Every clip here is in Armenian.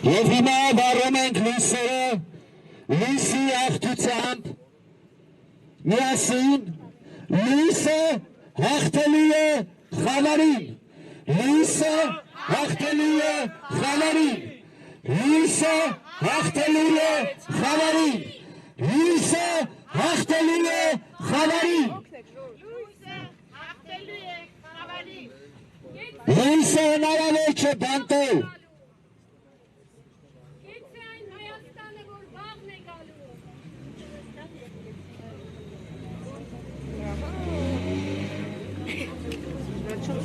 Եվ հիմա վառում ենք լույսերը, լույսի աղթությամբ, միասին, լույսը հաղթելու է խավարին, լույսը հաղթելու է խավարին, լույսը հաղթելու է խավարին, լույսը հաղթելու է խավարին, լույսը հնարավոր չէ բանտել,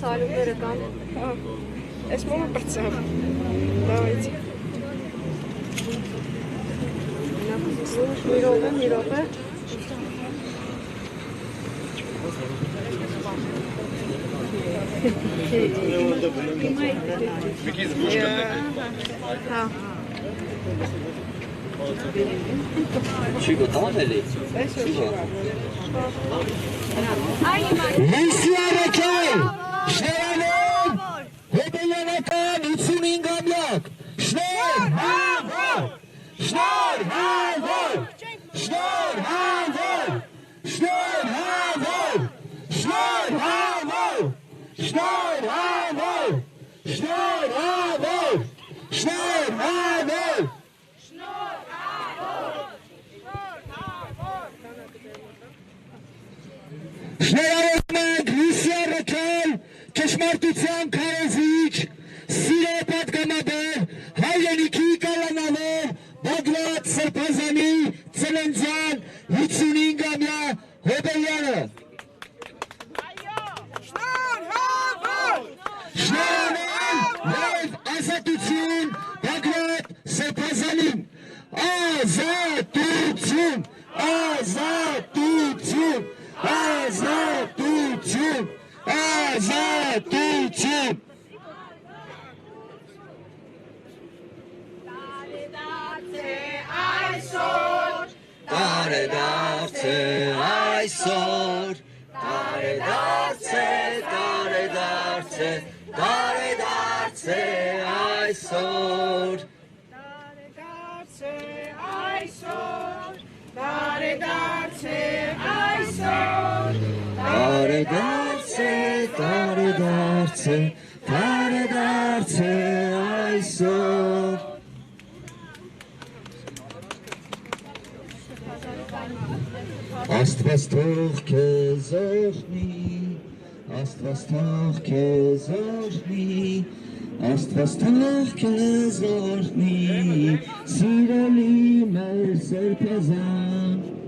Սալուները կան։ Այս մոմը պրծավ։ Դավայցի։ Մի րոպե։ Չի գտան էլի։ Լույսի առաքել, շնորհավոր, հետևանական 55-ամյակ, շնորհավոր, շնորհավոր, շնորհավոր, շնորհավոր, շնորհավոր, շնորհավոր, շնորհավոր, շնորհավոր, շնորհավորում ենք լույսի առաքել, ճշմարտության քարոզիչ, սիրո պատգամաբար, հայրենիքի կալանավոր, Բագրատ Սրբազանի ծննդյան 55-ամյա Հոբելյանը։ Շնորհավորում և ազատություն Բագրատ Սրբազանին, ազատություն, ազատություն, ազատություն, ազատություն։ Տարեդարձե այսօր, տարեդարձե, տարեդարձե, տարեդարձե այսօր, տարեդարձե այսօր, տարեդարձե այսօր, տարեդարձե, տարեդարձե, տարեդարձե այսօր։ Աստված թող քեզ օրհնի, Աստված թող քեզ օրհնի, Աստված թող քեզ օրհնի, սիրելի մեր Սրբազան։